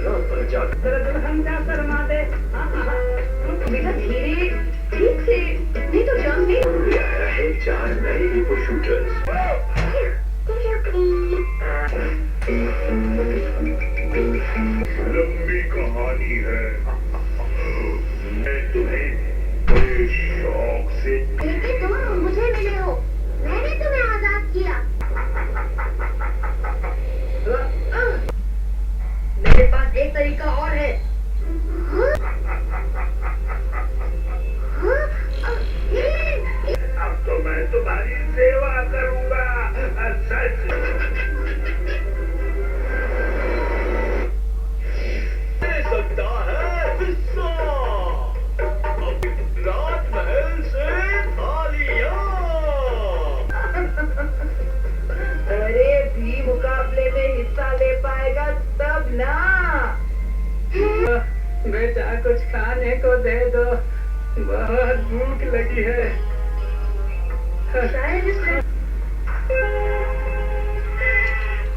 जगह पर जाकर तेरा दुल्हन क्या शर्मा दे। बेटा धीरे, ठीक से, नहीं तो जान नहीं। ले आया है 4 नए रिपो शूटर्स। लंबी कहानी है, मैं तुम्हें बड़े शौक से। लेकिन तुम मुझे मिले हो, मैंने तुम्हें आजाद किया। मेरे पास एक तरीका और है। अब तो मैं तुम्हारी सेवा करूंगा। सच सकता है हिस्सा। अब राजमहल से थालियां। अरे भी मुकाबले में हिस्सा ले पाएगा तब ना। बेटा कुछ खाने को दे दो, बहुत भूख लगी है। शायद इसमें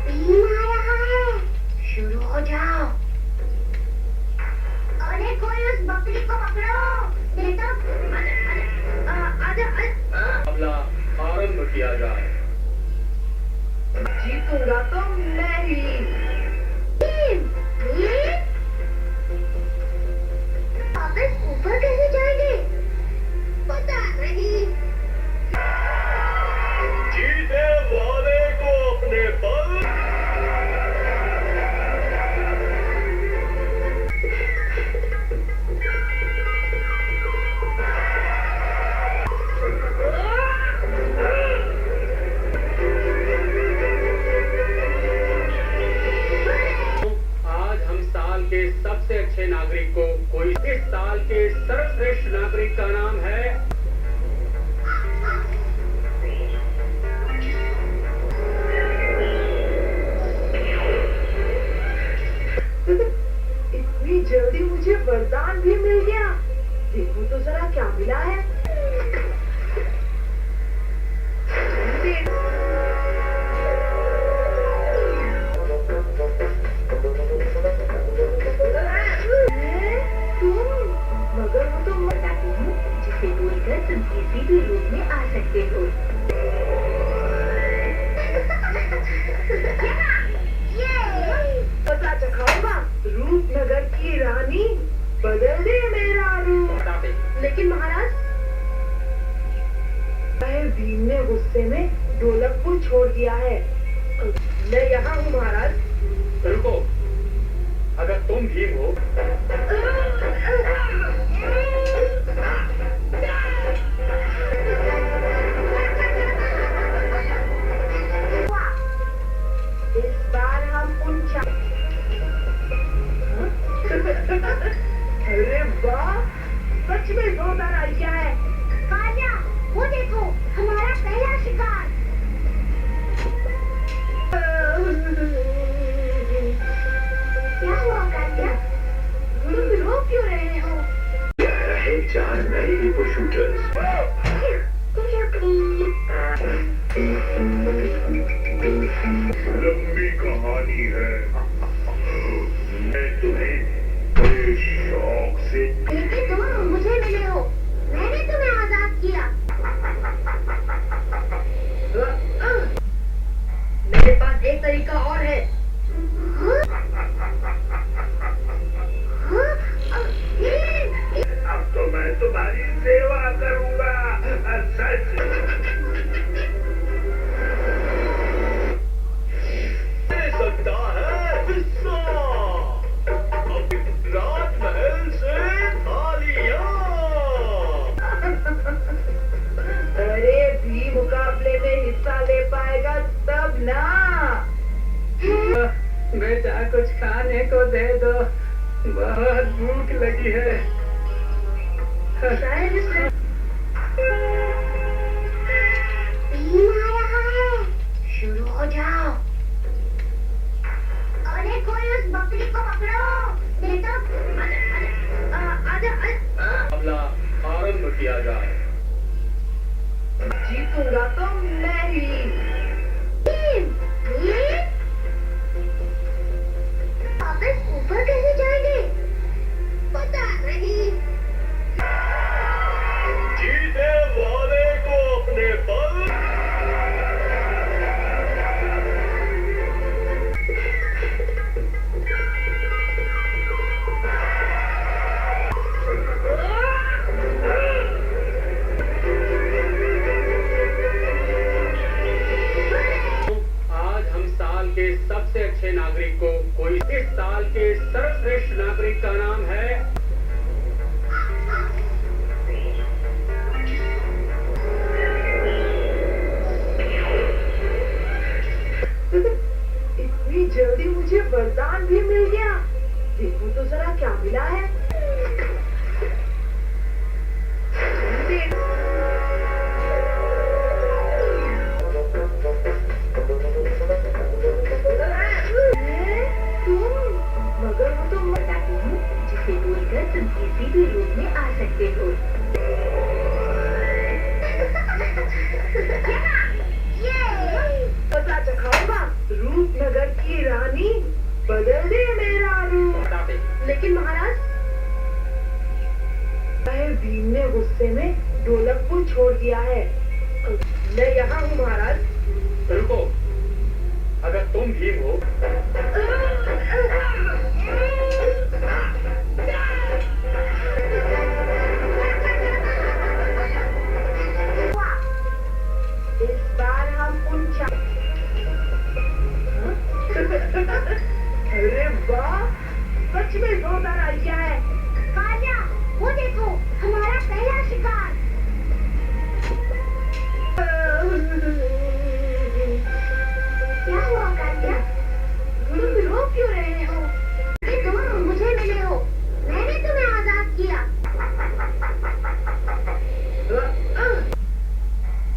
भीम आ रहा है, शुरू हो जाओ। अरे कोई उस बकरी को पकड़ो। बेटा मामला आरंभ किया जाए। जीतूंगा तो मैं ही। वापस ऊपर कैसे जाएंगे पता नहीं। जीते वाले को अपने बल। आज हम साल के सबसे अच्छे नागरिक को कोई इस साल के सर्वश्रेष्ठ नागरिक का नाम है इतनी जल्दी मुझे वरदान भी मिल गया। देखो तो जरा क्या मिला है। मगर वो तो बताती हूँ जिसे बोलकर तुम किसी भी रूप में आ सकते हो। पता चखाऊंगा रूपनगर की रानी, बदल दे मेरा रूप। लेकिन महाराज, भीम ने गुस्से में ढोलक को छोड़ दिया है। मैं यहाँ हूँ महाराज। रुको, अगर तुम भीम हो इस बार हम अरे वाह, सच में जोरदार आइडिया है। कालिया, वो देखो हमारा पहला शिकार। क्या हुआ कालिया, तुम रो क्यों रहे हो? ले आया है 4 नए रिपो शूटर्स। लंबी कहानी है, मैं तुम्हें बड़े शौक से। लेकिन तुम मुझे मिले हो, मैंने तुम्हें आजाद किया। मेरे पास एक तरीका और है। अब तो मैं तुम्हारी सेवा करूंगा। सच सकता है हिस्सा। अब राजमहल से थालियां। अरे भी मुकाबले में हिस्सा ले पाएगा तब ना। बेटा कुछ खाने को दे दो, बहुत भूख लगी है। शायद इसमें भीम आ रहा है, शुरू हो जाओ। अरे कोई उस बकरी को पकड़ो। बेटा मामला आरंभ किया जाए। जीतूंगा तो मैं ही। वापस ऊपर कैसे जाएंगे? पता नहीं। जीते वाले को अपने बल। आज हम साल के सबसे अच्छे नागरिक को कोई इस साल के सर्वश्रेष्ठ नागरिक का नाम है इतनी जल्दी मुझे वरदान भी मिल गया। देखो तो जरा क्या मिला है। मगर वो तो बताती हूँ जिसे बोलकर तुम किसी भी रूप में आ सकते हो। पता चखाऊंगा रूपनगर की रानी, बदल दे मेरा रूप। लेकिन महाराज, भीम ने गुस्से में ढोलकपुर छोड़ दिया है। मैं यहाँ हूँ महाराज। रुको, अगर तुम भीम हो इस बार हम उन अरे वाह, सच में जोरदार आइडिया है। कालिया, वो देखो हमारा पहला शिकार। क्या हुआ कालिया? तुम रो क्यों रहे हो? ये दोनों मुझे मिले हो, मैंने तुम्हें आजाद किया।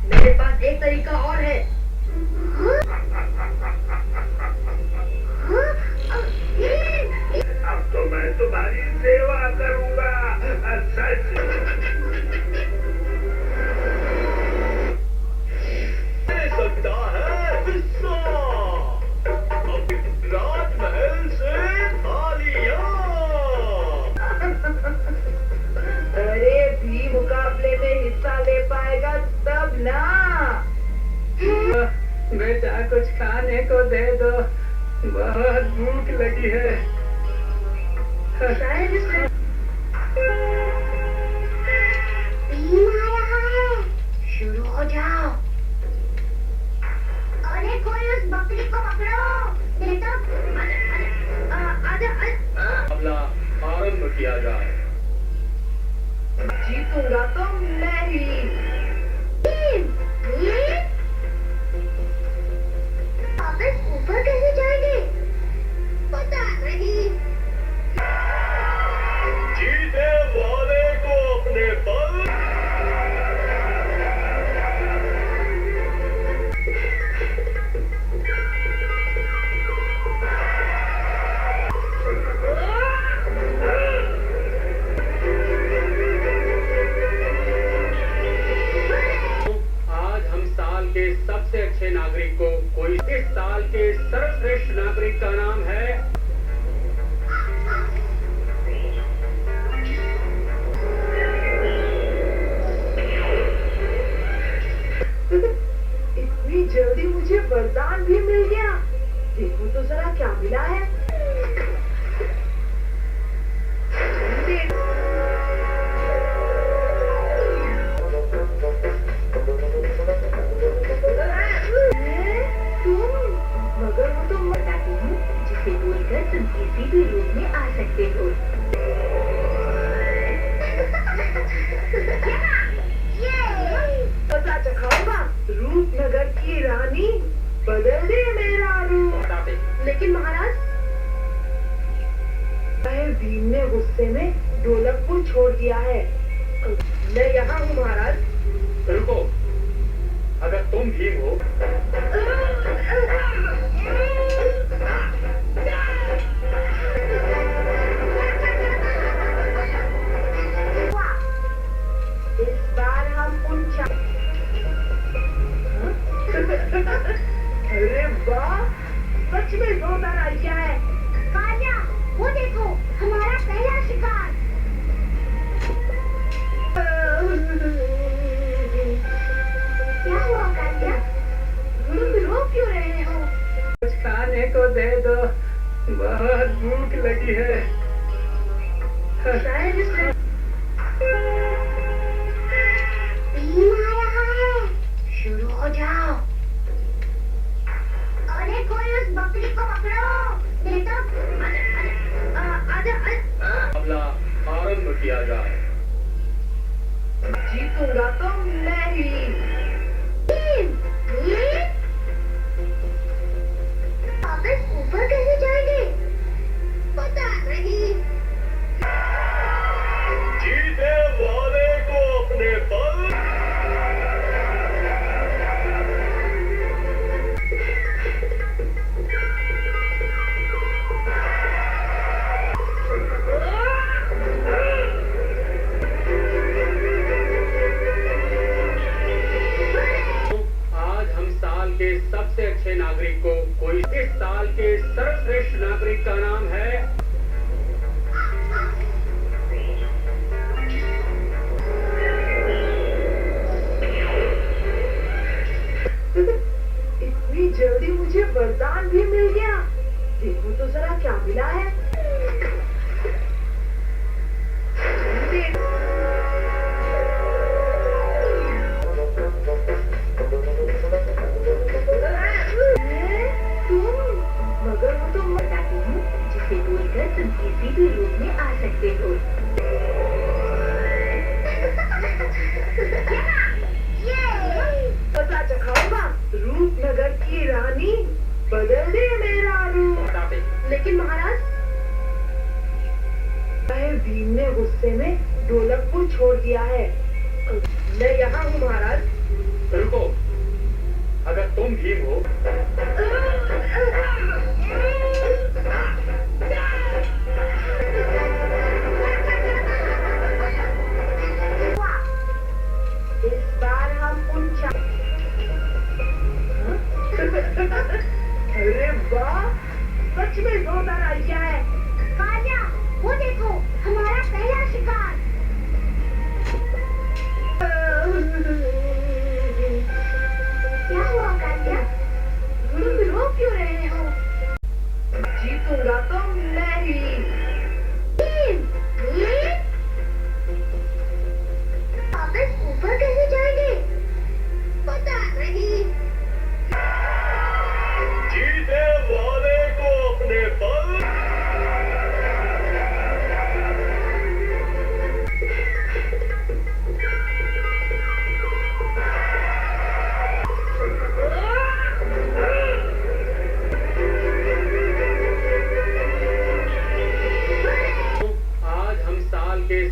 मेरे पास एक तरीका और है। अब तो मैं तुम्हारी सेवा करूंगा। सकता है हिस्सा राजमहल से थालियां। अरे भी मुकाबले में हिस्सा ले पाएगा तब ना। बेटा कुछ खाने को दे दो, बहुत भूख लगी है। शायद इसमें भीम आ रहा है, शुरू हो जाओ। अरे कोई उस बकरी को पकड़ो। बेटा मामला आरंभ किया जाए। जीतूंगा तो मैं ही। वापस ऊपर कैसे जाएंगे? पता नहीं। जीते वाले को अपने बल। आज हम साल के सबसे अच्छे नागरिक को कोई इस साल के सर्वश्रेष्ठ नागरिक का नाम है इतनी जल्दी मुझे वरदान भी मिल गया। देखो तो जरा क्या मिला है। मगर वो तो बताती हूँ जिसे बोलकर तुम किसी भी रूप में आ सकते हो। पता चखाऊंगा रूपनगर की रानी, बदल दे मेरा रूप। लेकिन महाराज, भीम ने गुस्से में ढोलकपुर छोड़ दिया है। मैं यहाँ हूँ महाराज। रुको, अगर तुम भीम हो इस बार हम उन अरे वाह, सच में जोरदार आइडिया है। कालिया, वो देखो किया जाए। जीतूंगा तो मैं ही। वापस ऊपर कैसे जाएंगे पता नहीं। जीते वाले को अपने बल सबसे अच्छे नागरिक को कोई इस साल के सर्वश्रेष्ठ नागरिक का नाम है इतनी जल्दी मुझे वरदान भी मिल गया। देखो तो जरा क्या मिला है। मगर वो तो बताती हूँ जिसे बोलकर तुम किसी भी रूप में आ सकते हो। पता चखाऊंगा रूपनगर की रानी बदल दे मेरा रूप। लेकिन महाराज भीम ने गुस्से में ढोलक को छोड़ दिया है। मैं यहाँ हूँ महाराज। रुको, अगर तुम भीम हो इस बार हम उन अरे वाह, सच में जोरदार आइडिया है। कालिया, वो देखो हमारा पहला शिकार। क्या हुआ कालिया? तुम रो क्यों रहे हो? जीतूंगा तो मैं ही। वापस ऊपर कैसे जाएंगे पता नहीं। जीते वाले को अपने बल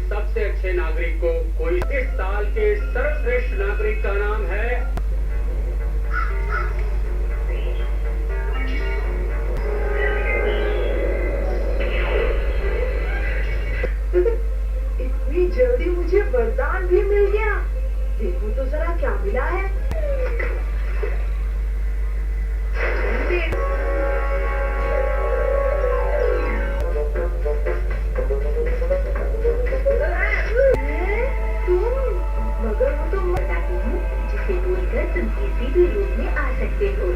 सबसे अच्छे नागरिक को कोई इस साल के सर्वश्रेष्ठ नागरिक का नाम है इतनी जल्दी मुझे वरदान भी मिल गया। देखो तो जरा क्या मिला है। मगर वो तो बताती हूँ जिसे बोलकर तुम किसी भी रूप में आ सकते हो।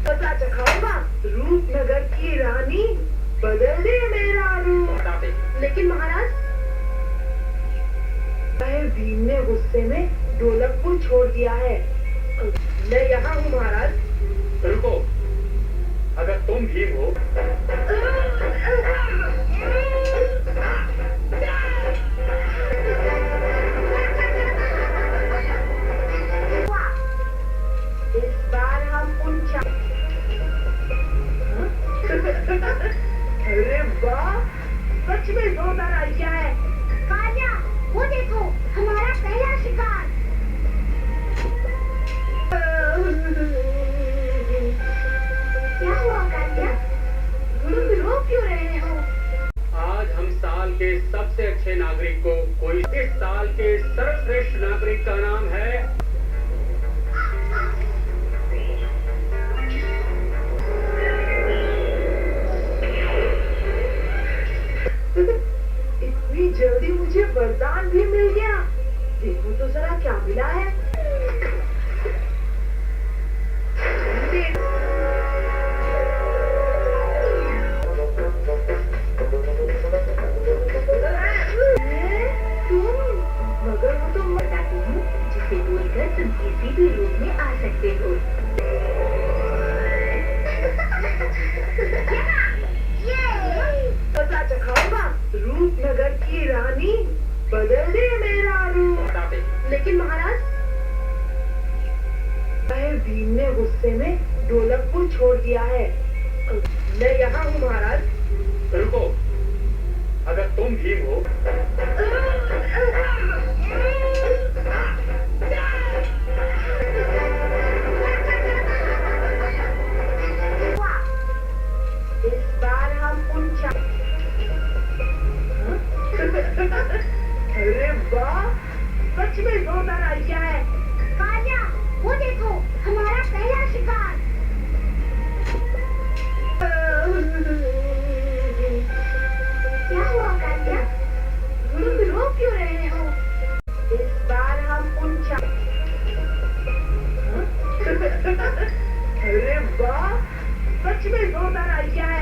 पता चखाऊंगा रूपनगर की रानी बदल दे मेरा रूप। लेकिन महाराज भीम ने गुस्से में ढोलक को छोड़ दिया है। मैं यहाँ हूँ महाराज। रुको, अगर तुम भीम हो इस बार हम उन अरे वाह, सच में जोरदार आइडिया है। कालिया, वो देखो हमारा पहला शिकार। क्या हुआ कालिया? तुम रो क्यों रहे हो? आज हम साल के सबसे अच्छे नागरिक को कोई इस साल के सर्वश्रेष्ठ नागरिक का नाम है इतनी जल्दी मुझे वरदान भी मिल गया। देखो तो जरा क्या मिला है। मगर वो तो बताती हूँ जिसे बोलकर तुम किसी भी रूप में आ सकते हो। रूपनगर की रानी बदल दे मेरा रूप। लेकिन महाराज भीम ने गुस्से में ढोलकपुर छोड़ दिया है। मैं यहाँ हूँ महाराज। रुको, अगर तुम भीम हो इस बार हम अरे वाह, सच में जोरदार आइडिया है। कालिया, वो देखो हमारा पहला शिकार। क्या हुआ कालिया? तुम रो क्यों रहे हो? इस बार हम अरे वाह, सच में जोरदार आइडिया है।